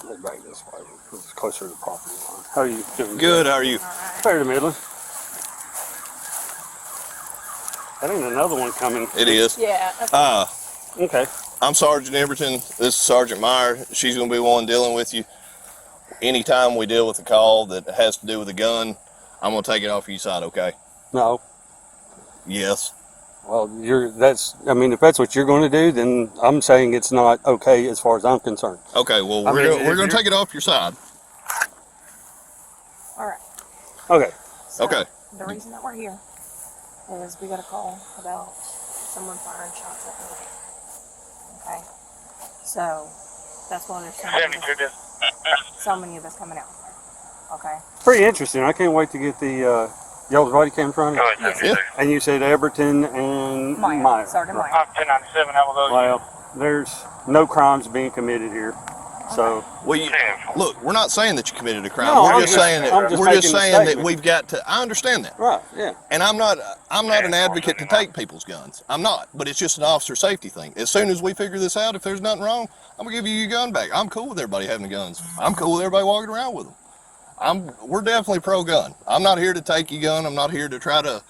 Let's back this way. It's closer to the property line. How are you doing? Good, how are you? Fair to middling. That ain't another one coming. It is. Yeah. Okay. I'm Sergeant Emberton. This is Sergeant Meyer. She's going to be one dealing with you. Anytime we deal with a call that has to do with a gun, I'm going to take it off your side, okay? No. Yes. Well, if that's what you're going to do, then I'm saying it's not okay as far as I'm concerned. Okay, well, we're going to take it off your side. All right. Okay. So Okay. The reason that we're here is we got a call about someone firing shots at me. Okay. So that's why there's so many of us coming out there. Okay. Pretty interesting. I can't wait to get the y'all's body cam running. Yes. Yeah. And you said Everton and Meyer. Sergeant Meyer. 1097, how will those? Well, there's no crimes being committed here. So Well, look, we're not saying that you committed a crime. No, we're I'm just just- saying that I'm just we're just making a saying that statement. we've got to. I understand that, right, yeah. and I'm not an advocate to take people's guns. I'm not, but it's just an officer safety thing. As soon as we figure this out, if there's nothing wrong, I'm gonna give you your gun back. I'm cool with everybody having guns. I'm cool with everybody walking around with them. We're definitely pro-gun. I'm not here to take your gun. I'm not here to try to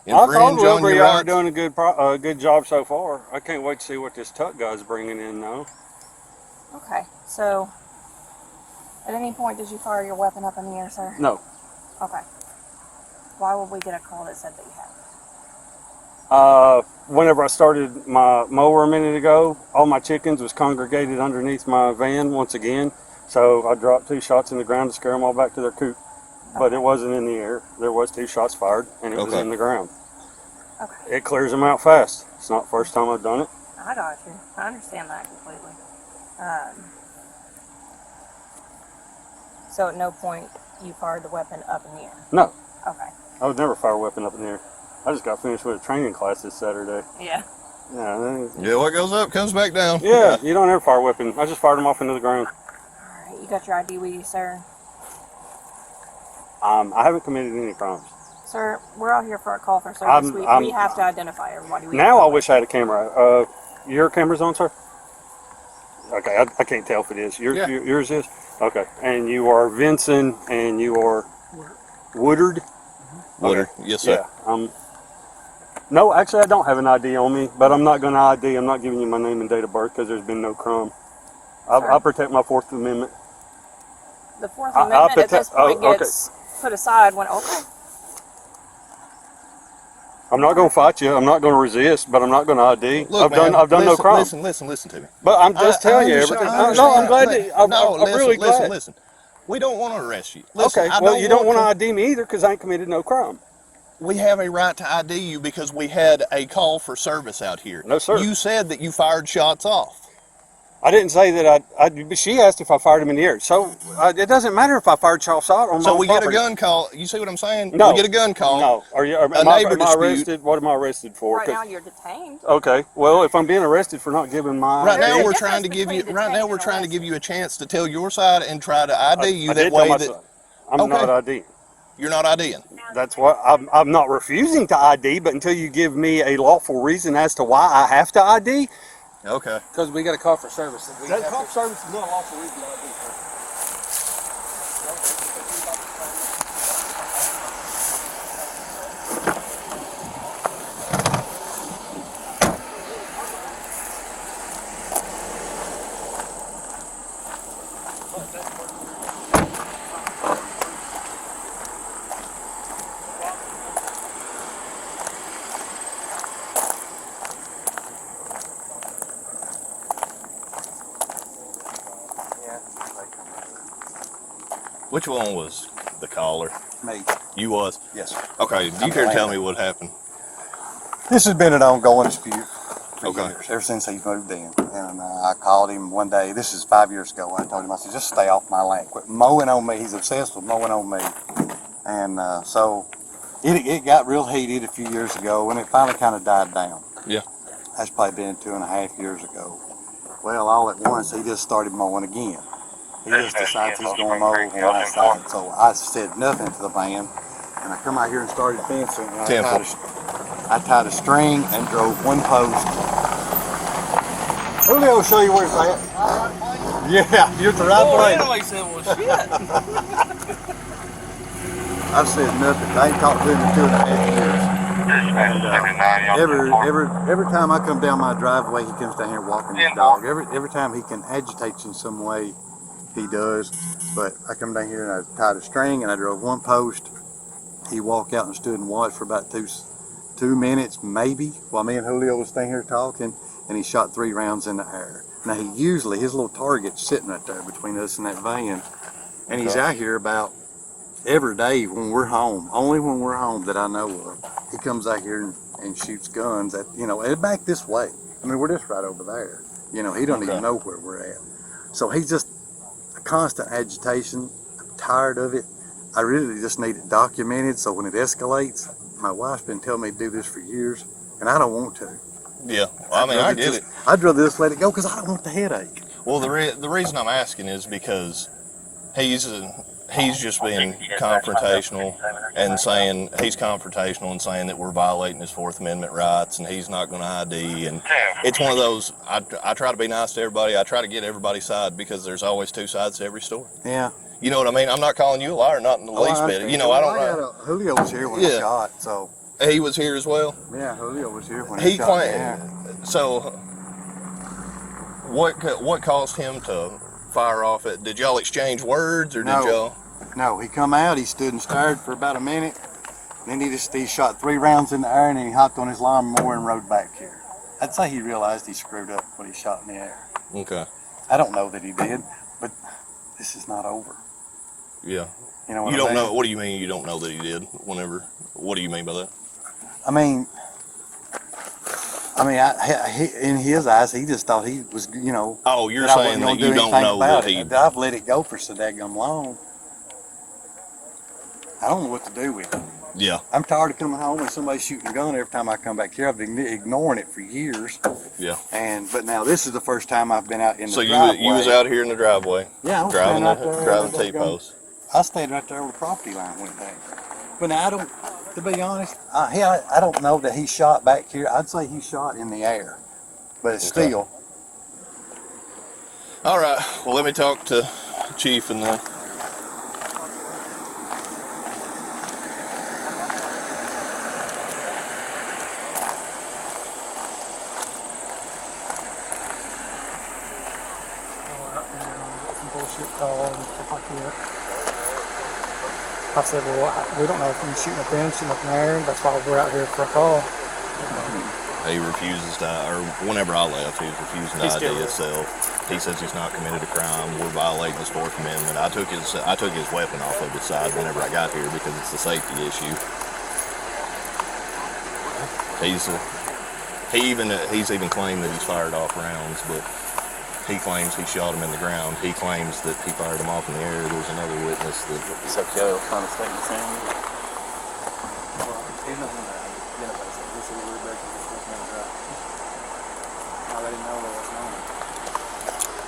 I thought infringe on we your are rights. doing a good job so far. I can't wait to see what this Tuck guy's bringing in though. Okay. So at any point did you fire your weapon up in the air, sir? No. Okay. Why would we get a call that said that you have? Whenever I started my mower a minute ago, all my chickens was congregated underneath my van once again. So I dropped 2 shots in the ground to scare them all back to their coop. But it wasn't in the air. There was 2 shots fired, and it was in the ground. Okay. It clears them out fast. It's not the first time I've done it. I got you. I understand that completely. So at no point you fired the weapon up in the air? No. Okay. I would never fire a weapon up in the air. I just got finished with a training class this Saturday. Yeah. Yeah, What goes up comes back down. yeah, you don't ever fire a weapon. I just fired them off into the ground. All right. You got your ID with you, sir? I haven't committed any crimes. Sir, we're out here for a call for service. We have to identify everybody. Now I wish I had a camera. Your camera's on, sir? Okay, I can't tell if it is. Yours is? Okay. And you are Vincent and you are Woodard? Woodard, yes, sir. Yeah. No, actually I don't have an ID on me, but I'm not going to ID. I'm not giving you my name and date of birth because there's been no crime. I protect my Fourth Amendment. The Fourth Amendment at this point gets put aside when, okay. I'm not going to fight you. I'm not going to resist, but I'm not going to ID. Look, I've done no crime. Listen to me. But I'm just telling you everything. No, I'm glad that. I'm really glad. Listen. We don't want to arrest you. Listen, Okay, well, you don't want to ID me either because I ain't committed no crime. We have a right to ID you because we had a call for service out here. No, sir. You said that you fired shots off. I didn't say that but she asked if I fired him in the air. So it doesn't matter if I fired shots out on my So own we get a property. gun call. You see what I'm saying? No. We get a gun call. No. Am I arrested? What am I arrested for? Right now you're detained. Okay. Well, if I'm being arrested for not giving my Right now There's we're a trying to difference give you. between Right now we're detention trying to and give you a chance to tell your side and try to ID you I that did tell way my that side. I'm not ID. you're not IDing. That's what I'm not refusing to ID, but until you give me a lawful reason as to why I have to ID, Okay. Because we got a call for service. that cop service is not a lawful reason to ID. Which one was the caller? Me. You was. Yes. Okay. Do you care to tell me what happened? This has been an ongoing dispute for Okay. years, ever since he moved in. And I called him one day, this is 5 years ago, I told him, I said, just stay off my land. Quit mowing on me. He's obsessed with mowing on me. And so it got real heated a few years ago, and it finally kind of died down. Yeah. That's probably been 2.5 years ago. Well, all at once, he just started mowing again. He just decides he's going to mow on my side. So I said nothing to the van, and I come out here and started fencing. And I tied a string and drove one post. Julio will show you where it's at. Yeah, you're at the right place. He said, well, shit. I've said nothing. I ain't talked to him in 2.5 years. And every time I come down my driveway, he comes down here walking his dog. Every time he can agitate you in some way, he does. But I come down here and I tied a string and I drove one post. He walked out and stood and watched for about two minutes maybe while me and Julio was standing here talking, and he shot 3 rounds in the air. Now he usually, his little target's sitting right there between us and that van, and he's out here about every day when we're home. Only when we're home that I know of. He comes out here and shoots guns at, and back this way. I mean, we're just right over there. He don't even know where we're at. So he's just a constant agitation. I'm tired of it. I really just need it documented so when it escalates, my wife's been telling me to do this for years, and I don't want to. Yeah, well, I mean, I get it. I'd rather just let it go because I don't want the headache. Well, the reason I'm asking is because he's just being confrontational and saying that we're violating his Fourth Amendment rights and he's not going to ID. And it's one of those, I try to be nice to everybody. I try to get everybody's side because there's always 2 sides to every story. Yeah. You know what I mean? I'm not calling you a liar, not in the least bit. I don't know. Julio was here when he shot, so. He was here as well? Yeah, Julio was here when he shot. So, what caused him to fire off it? Did y'all exchange words or did y'all? No, he come out, he stood and stared for about a minute, then he shot 3 rounds in the air and then he hopped on his lawnmower and rode back here. I'd say he realized he screwed up when he shot in the air. Okay. I don't know that he did, but this is not over. Yeah. You know what you don't know, what do you mean you don't know that he did what do you mean by that? I mean, in his eyes, he just thought he was, Oh, you're saying that you don't know that he... I've let it go for so daggum long. I don't know what to do with it. Yeah. I'm tired of coming home and somebody shooting a gun every time I come back here. I've been ignoring it for years. Yeah. But now this is the first time I've been out in the driveway. So you was out here in the driveway? Yeah, I was driving the T-post. I stayed right there where the property line went down. But now to be honest, I don't know that he shot back here. I'd say he shot in the air, but it's still. All right. Well, let me talk to Chief and then. Call and stuff like that. I said, well, we don't know if he's shooting up in, shooting up in there. That's why we're out here for a call. He refuses to, or whenever I left, he was refusing to ID himself. He says he's not committed a crime. We're violating his Fourth Amendment. I took his weapon off of his side whenever I got here because it's a safety issue. He's even claimed that he's fired off rounds, but he claims he shot him in the ground. He claims that he fired him off in the air. There's another witness that... So Kelly was trying to stay the same.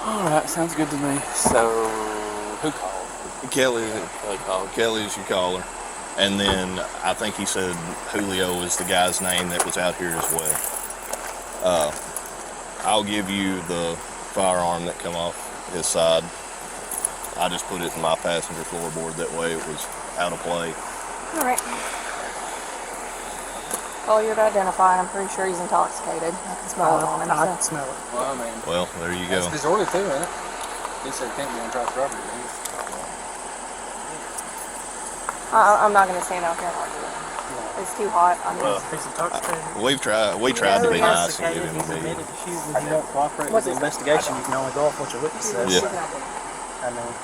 Alright, sounds good to me. So, who called? Kelly called. Kelly is your caller. And then I think he said Julio is the guy's name that was out here as well. I'll give you the firearm that come off his side. I just put it in my passenger floorboard, that way it was out of play. All right. Oh, you're to identify, and I'm pretty sure he's intoxicated. I can smell it on him. I can smell it. Well, there you go. It's disorderly too, isn't it? He said he can't be on private property. I'm not going to stand out here and argue it. It's too hot. He's intoxicated. We tried to be nice and give him a If beat. you don't cooperate with the investigation, you can only go off what your witness says. Yeah. I mean,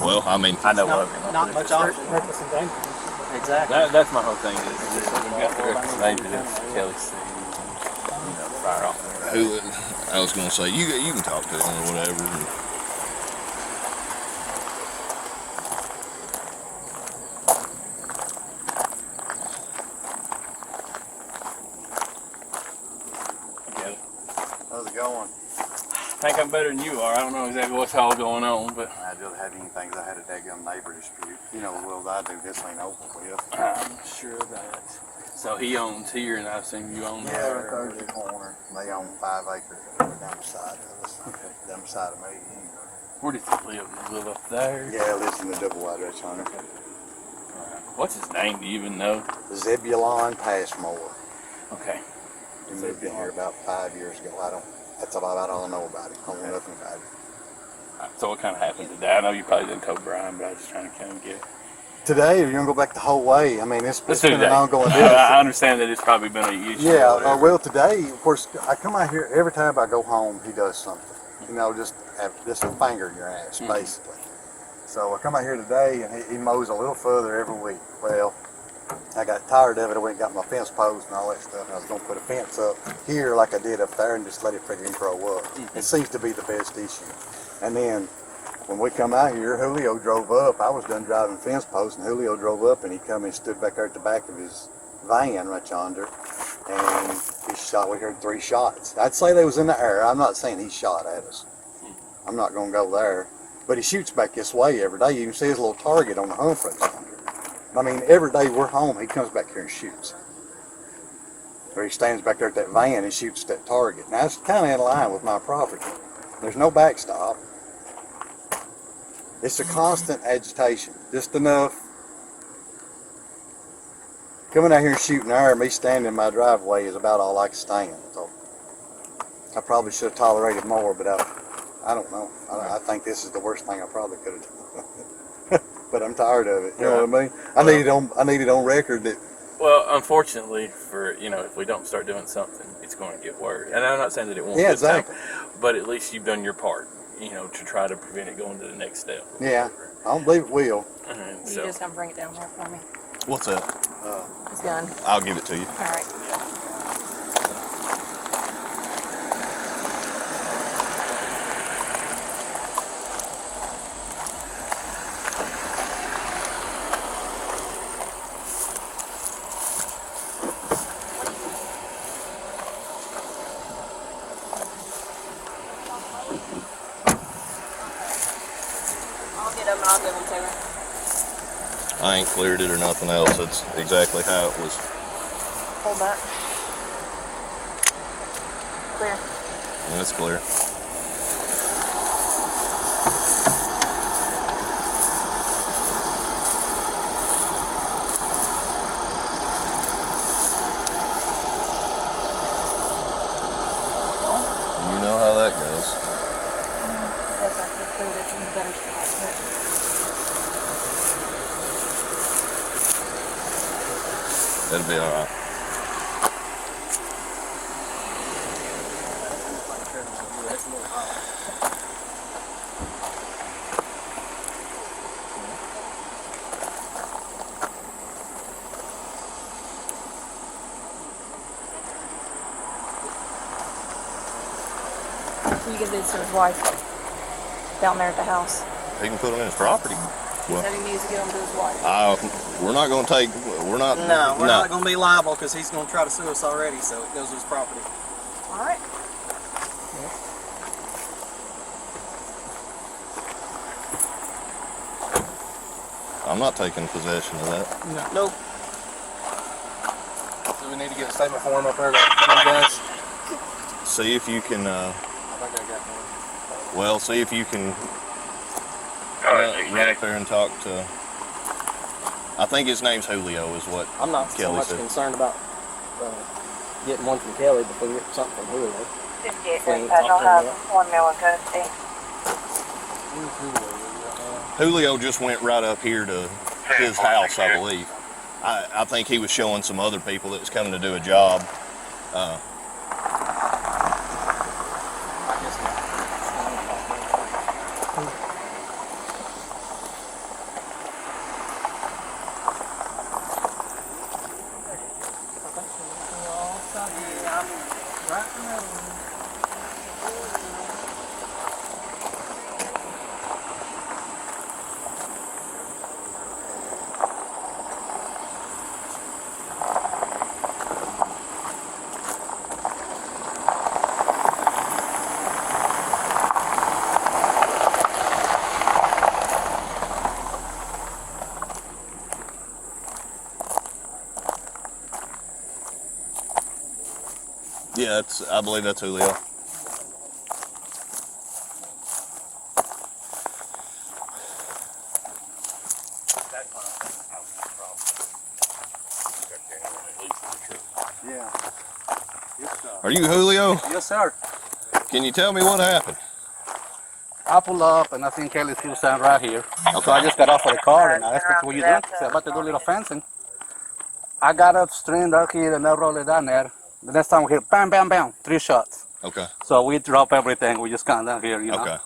Well, I mean, I know not, of it. not much reckless and dangerous. Exactly. That's my whole thing. Is we've got the reckless and dangerous. Kelly's, fire off. I was going to say, you can talk to him or whatever. How's it going? I think I'm better than you are. I don't know exactly what's all going on, but I just had anything. I had a daggum neighbor dispute. You know, well, I do this ain't over with. I'm sure of that. So he owns here, and I assume you own Yeah, there. right there's the corner. They own 5 acres down the side of us. Okay. Down the side of me. Where does he live? Does he live up there? Yeah, lives in the double wide right yonder. What's his name? Do you even know? Zebulon Passmore. Okay. He moved in here about 5 years ago. That's about all I know about it. I don't know nothing about it. So what kind of happened today? I know you probably didn't tell Brian, but I was just trying to kind of get. Today, you're gonna go back the whole way. I mean, it's Let's do been that. an ongoing deal. I understand that it's probably been a issue. Yeah, well, today, of course, I come out here every time I go home. He does something, you know, just a finger in your ass, basically. So I come out here today, and he mows a little further every week. Well, I got tired of it. I went and got my fence post and all that stuff. And I was gonna put a fence up here like I did up there, and just let it freaking grow up. It seems to be the best issue. And then when we come out here, Julio drove up. I was done driving fence posts, and Julio drove up, and he come and stood back there at the back of his van right yonder, and he shot. We heard 3 shots. I'd say they was in the air. I'm not saying he shot at us. I'm not gonna go there, but he shoots back this way every day. You can see his little target on the hump right yonder. I mean, every day we're home, he comes back here and shoots. Or he stands back there at that van and shoots that target. Now, it's kind of in line with my property. There's no backstop. It's a constant agitation, just enough. Coming out here and shooting there, me standing in my driveway is about all I can stand. So I probably should have tolerated more, but I don't know. I think this is the worst thing I probably could have done. But I'm tired of it. You know what I mean? I need it on record that. Well, unfortunately, if we don't start doing something, it's going to get worse. And I'm not saying that it won't. Yeah, exactly. But at least you've done your part, to try to prevent it going to the next step. Yeah, I don't believe it will. You just gonna bring it down there for me. What's that? His gun. I'll give it to you. All right. I'll get them and I'll give them to her. I ain't cleared it or nothing else. It's exactly how it was. Hold that. Clear. And it's clear. You know how that goes. That's actually cleared it in a better spot. That'll be alright. You give these to his wife down there at the house. He can put them in his property. He Well, said he needs to get them to his wife. we're not going to take. We're not. No, we're not going to be liable because he's going to try to sue us already, so it goes to his property. All right. I'm not taking possession of that. Nope. Do we need to get a statement form up there to them guys? See if you can. I think I got one. Well, see if you can. Run up there and talk to. I think his name's Julio, is what. I'm not so Kelly much said. concerned about getting one from Kelly before we get something from Julio. 58 dispatch, I'll have 1 male in custody. Julio just went right up here to his house, I believe. I think he was showing some other people that was coming to do a job. I guess not. Yeah, I believe that's Julio. Yeah. Are you Julio? Yes, sir. Can you tell me what happened? I pull up and I think Kelly's still standing right here. So I just got off of the car and I asked her, what you doing? She said, about to do a little fencing. I got upstream out here and I rolled it down there. The next time we hear bam, bam, bam, 3 shots. Okay. So we drop everything. We just come down here, you know. Okay.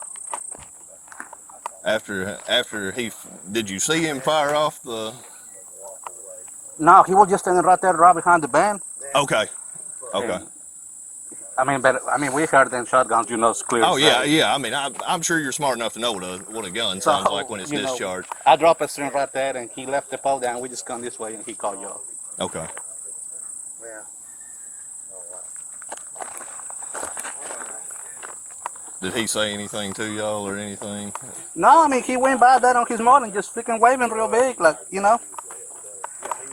After did you see him fire off the? No, he was just standing right there, right behind the van. Okay. Okay. And, I mean, we heard them shotguns, you know, it's clear. Oh yeah, yeah. I mean, I'm sure you're smart enough to know what a gun sounds like when it's you know, discharged. I dropped a string right there, and he left the pole down. We just come this way, and he called you up. Okay. Yeah. Did he say anything to y'all or anything? No, I mean, he went by that on his morning, just freaking waving real big, like, you know.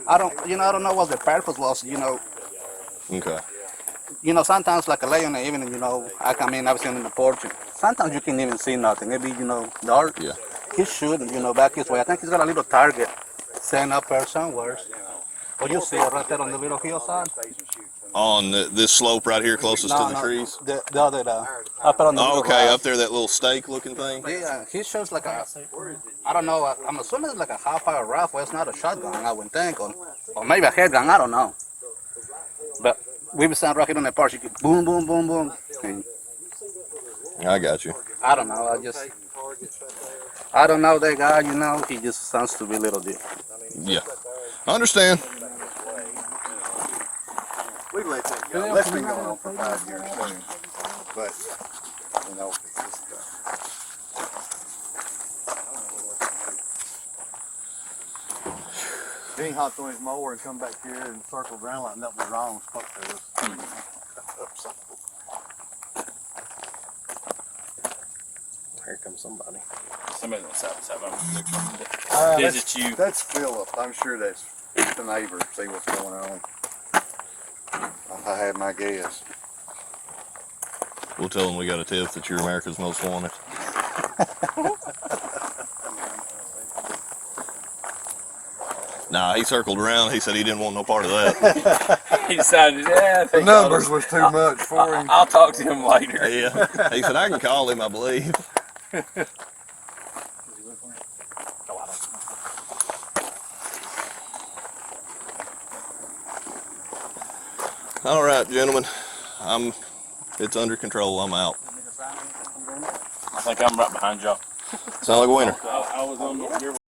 I don't know what the purpose was, you know. Okay. You know, sometimes like a late in the evening, you know, I come in, I've seen in the porch. Sometimes you can't even see nothing. Maybe, you know, dark. Yeah. He's shooting, you know, back his way. I think he's got a little target set up there somewhere. Oh, you see it right there on the little hillside? On this slope right here, closest to the trees. The other, up on the little Okay, rise. up there, that little stake-looking thing. Yeah, he shoots like I don't know, I'm assuming it's like a half-hour rifle. It's not a shotgun, I would think, or maybe a headgun, I don't know. But we was standing right here on the park, you get boom, boom, boom, boom. And I got you. I don't know, I don't know that guy, you know, he just sounds to be a little different. Yeah. I understand. We let that go. That's been going on for 5 years soon. But, you know, it's just, then he hopped on his mower and come back here and circled around like nothing was wrong, spoke to us. Here comes somebody. Somebody on the side. Is it you? That's Philip. I'm sure that's the neighbor. See what's going on. I had my guess. We'll tell him we got a tip that you're America's Most Wanted. Nah, he circled around. He said he didn't want no part of that. He decided, yeah, I The think numbers was too much for him. I'll talk to him later. Yeah. He said, I can call him, I believe. All right, gentlemen. It's under control. I'm out. I think I'm right behind y'all. Sound like a winner. I was on the